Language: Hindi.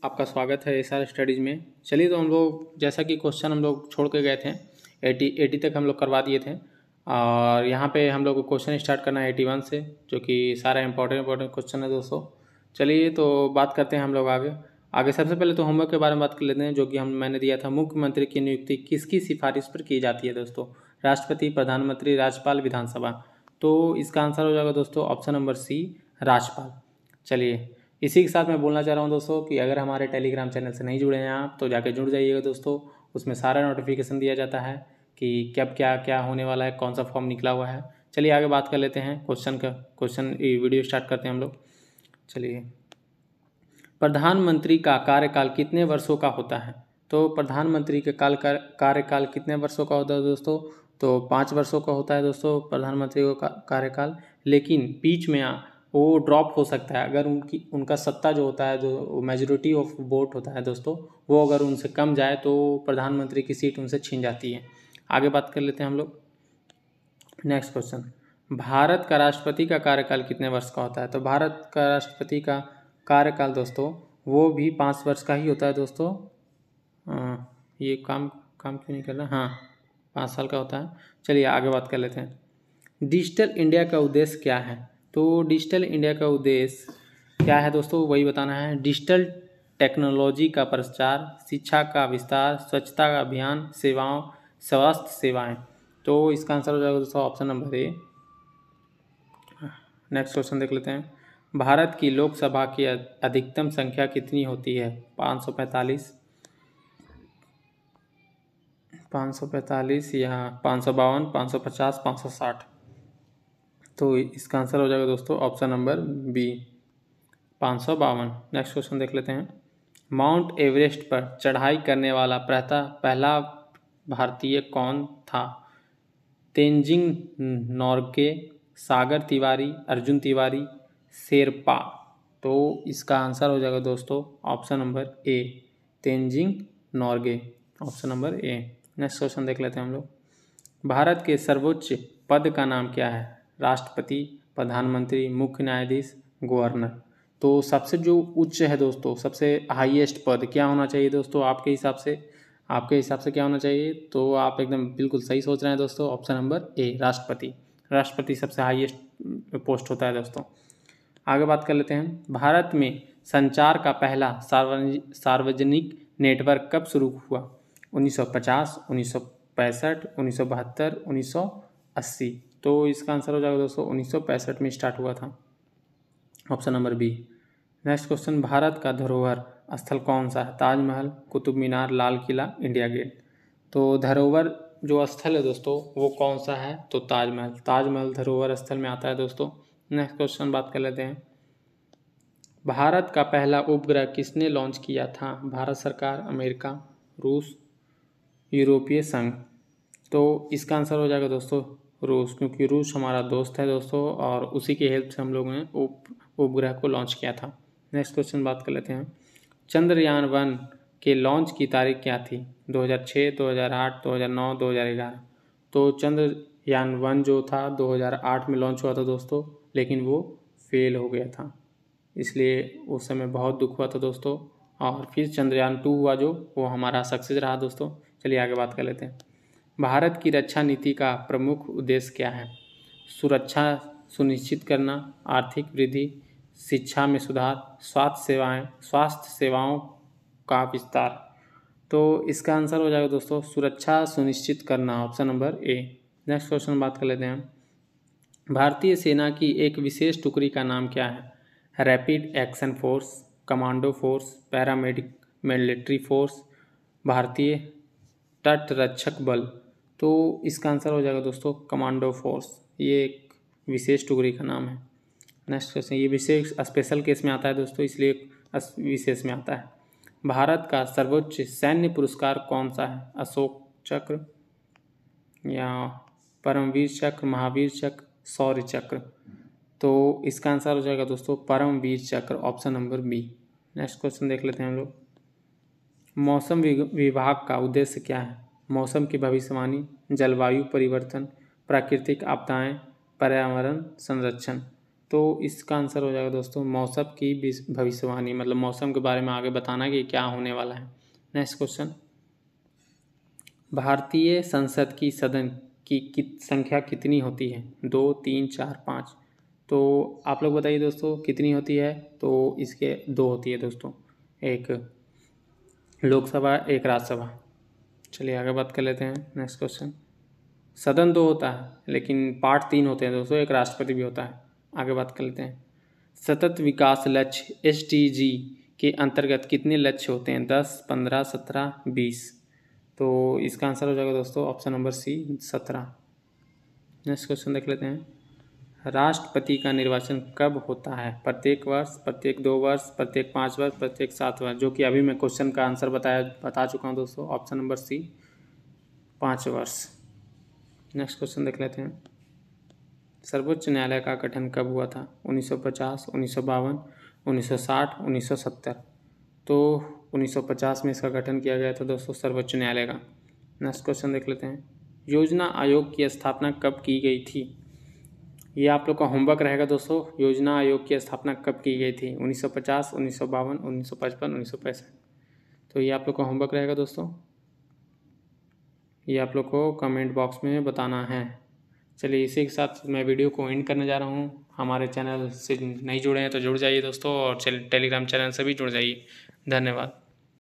आपका स्वागत है एसआर स्टडीज़ में। चलिए तो हम लोग जैसा कि क्वेश्चन हम लोग छोड़ के गए थे 80 तक हम लोग करवा दिए थे और यहाँ पे हम लोग को क्वेश्चन स्टार्ट करना है 81 से, जो कि सारा इंपॉर्टेंट क्वेश्चन है दोस्तों। चलिए तो बात करते हैं हम लोग आगे सबसे पहले तो होमवर्क के बारे में बात कर लेते हैं, जो कि मैंने दिया था। मुख्यमंत्री की नियुक्ति किसकी सिफारिश पर की जाती है दोस्तों? राष्ट्रपति, प्रधानमंत्री, राज्यपाल, विधानसभा। तो इसका आंसर हो जाएगा दोस्तों ऑप्शन नंबर सी, राज्यपाल। चलिए इसी के साथ मैं बोलना चाह रहा हूँ दोस्तों कि अगर हमारे टेलीग्राम चैनल से नहीं जुड़े हैं आप तो जाके जुड़ जाइएगा दोस्तों। उसमें सारा नोटिफिकेशन दिया जाता है कि कब क्या क्या होने वाला है, कौन सा फॉर्म निकला हुआ है। चलिए आगे बात कर लेते हैं क्वेश्चन वीडियो स्टार्ट करते हैं हम लोग। चलिए, प्रधानमंत्री का कार्यकाल कितने वर्षों का होता है? तो प्रधानमंत्री के कार्यकाल कितने वर्षों का होता है दोस्तों? तो 5 वर्षों का होता है दोस्तों प्रधानमंत्री का कार्यकाल। लेकिन बीच में वो ड्रॉप हो सकता है अगर उनका सत्ता जो होता है, जो मेजोरिटी ऑफ वोट होता है दोस्तों, वो अगर उनसे कम जाए तो प्रधानमंत्री की सीट उनसे छीन जाती है। आगे बात कर लेते हैं हम लोग। नेक्स्ट क्वेश्चन, भारत का राष्ट्रपति का कार्यकाल कितने वर्ष का होता है? तो भारत का राष्ट्रपति का कार्यकाल दोस्तों वो भी 5 वर्ष का ही होता है दोस्तों। ये काम क्यों नहीं कर रहा? हाँ, 5 साल का होता है। चलिए आगे बात कर लेते हैं। डिजिटल इंडिया का उद्देश्य क्या है? तो डिजिटल इंडिया का उद्देश्य क्या है दोस्तों, वही बताना है। डिजिटल टेक्नोलॉजी का प्रचार, शिक्षा का विस्तार, स्वच्छता का अभियान, सेवाओं, स्वास्थ्य सेवाएं। तो इसका आंसर हो जाएगा दोस्तों option number A. Next question देख लेते हैं। भारत की लोकसभा की अधिकतम संख्या कितनी होती है? 545, 545 या 552, 550, 560। तो इसका आंसर हो जाएगा दोस्तों option number B, 552। Next question देख लेते हैं। माउंट एवरेस्ट पर चढ़ाई करने वाला पहला भारतीय कौन था? तेंजिंग नोर्गे, सागर तिवारी, अर्जुन तिवारी, शेरपा। तो इसका आंसर हो जाएगा दोस्तों option number A, Tenzing Norgay, option number A. Next question देख लेते हैं हम लोग। भारत के सर्वोच्च पद का नाम क्या है? राष्ट्रपति, प्रधानमंत्री, मुख्य न्यायाधीश, गवर्नर। तो सबसे जो उच्च है दोस्तों, सबसे हाईएस्ट पद क्या होना चाहिए दोस्तों आपके हिसाब से? आपके हिसाब से क्या होना चाहिए? तो आप एकदम बिल्कुल सही सोच रहे हैं दोस्तों, ऑप्शन नंबर ए, राष्ट्रपति। राष्ट्रपति सबसे हाईएस्ट पोस्ट होता है दोस्तों। आगे बात कर लेते हैं। भारत में संचार का पहला सार्वजनिक नेटवर्क कब शुरू हुआ? 1950, 1965, 1972, 1980। तो इसका आंसर हो जाएगा दोस्तों 1965 में स्टार्ट हुआ था, option number B. Next question, Bharat का धरोहर स्थल कौन सा है? Taj Mahal, Qutub Minar, Lal Qila, India Gate. तो धरोहर जो स्थल है दोस्तों वो कौन सा है? तो ताजमहल धरोहर स्थल में आता है दोस्तों। नेक्स्ट क्वेश्चन बात कर लेते हैं। भारत का पहला उपग्रह किसने लॉन्च किया था? भारत सरकार, अमेरिका, रूस, यूरोपीय संघ। तो इसका आंसर हो जाएगा दोस्तों रूस, क्योंकि रूस हमारा दोस्त है दोस्तों और उसी की हेल्प से हम लोगों ने उपग्रह को लॉन्च किया था। नेक्स्ट क्वेश्चन बात कर लेते हैं। चंद्रयान-1 के लॉन्च की तारीख क्या थी? 2006, 2008, 2009, 2011। तो चंद्रयान-1 जो था 2008 में लॉन्च हुआ था दोस्तों, लेकिन वो फेल हो गया था, इसलिए उस समय बहुत दुख हुआ था दोस्तों। और फिर चंद्रयान-2 हुआ जो वो हमारा सक्सेस रहा दोस्तों। चलिए आगे बात कर लेते हैं। भारत की रक्षा नीति का प्रमुख उद्देश्य क्या है? सुरक्षा सुनिश्चित करना, आर्थिक वृद्धि, शिक्षा में सुधार, स्वास्थ्य सेवाओं का विस्तार। तो इसका आंसर हो जाएगा दोस्तों सुरक्षा सुनिश्चित करना, option number A. Next question बात कर लेते हैं। भारतीय सेना की एक विशेष टुकड़ी का नाम क्या है? Rapid action force, commando force, paramedic military force, भारतीय तटरक्षक बल। तो इसका आंसर हो जाएगा दोस्तों कमांडो फोर्स, ये एक विशेष टुकड़ी का नाम है। नेक्स्ट क्वेश्चन, ये विशेष स्पेशल केस में आता है दोस्तों, इसलिए विशेष में आता है। भारत का सर्वोच्च सैन्य पुरस्कार कौन सा है? अशोक चक्र या परमवीर चक्र, महावीर चक्र, शौर्य चक्र। तो इसका आंसर हो जाएगा दोस्तों Paramvir Chakra, option number B. Next question देख लेते हैं हम लोग। मौसम विभाग का उद्देश्य क्या है? मौसम की भविष्यवाणी, जलवायु परिवर्तन, प्राकृतिक आपदाएं, पर्यावरण संरक्षण। तो इसका आंसर हो जाएगा दोस्तों मौसम की भविष्यवाणी, मतलब मौसम के बारे में आगे बताना कि क्या होने वाला है। नेक्स्ट क्वेश्चन, भारतीय संसद की सदन की संख्या कितनी होती है? 2, 3, 4, 5। तो आप लोग बताइए दोस्तों कितनी होती है? तो इसके 2 होती है दोस्तों, एक लोकसभा एक राज्यसभा। चलिए आगे बात कर लेते हैं। नेक्स्ट क्वेश्चन, सदन 2 होता है लेकिन पार्ट 3 होते हैं दोस्तों, एक राष्ट्रपति भी होता है। आगे बात कर लेते हैं। सतत विकास लक्ष्य SDG के अंतर्गत कितने लक्ष्य होते हैं? 10, 15, 17, 20। तो इसका आंसर हो जाएगा दोस्तों option number C 17। Next question देख लेते हैं। राष्ट्रपति का निर्वाचन कब होता है? प्रत्येक वर्ष, प्रत्येक 2 वर्ष, प्रत्येक 5 वर्ष, प्रत्येक 7 वर्ष, जो कि अभी मैं क्वेश्चन का आंसर बता चुका हूँ दोस्तों, ऑप्शन नंबर सी 5 वर्ष। नेक्स्ट क्वेश्चन देख लेते हैं। सर्वोच्च न्यायालय का गठन कब हुआ था? 1950, 1952, 1960, 1970। तो 1950 में इसका गठन किया गया था दोस्तों सर्वोच्च न्यायालय का। नेक्स्ट क्वेश्चन देख लेते हैं। योजना आयोग की स्थापना कब की गई थी? ये आप लोग का होमवर्क रहेगा दोस्तों। योजना आयोग की स्थापना कब की गई थी? 1950, 1952, 1955, 1965। तो ये आप लोग का होमवर्क रहेगा दोस्तों, ये आप लोग को कमेंट बॉक्स में बताना है। चलिए इसी के साथ मैं वीडियो को एंड करने जा रहा हूँ। हमारे चैनल से नहीं जुड़े हैं तो जुड़ जाइए दोस्तों, और टेलीग्राम चैनल से भी जुड़ जाइए। धन्यवाद।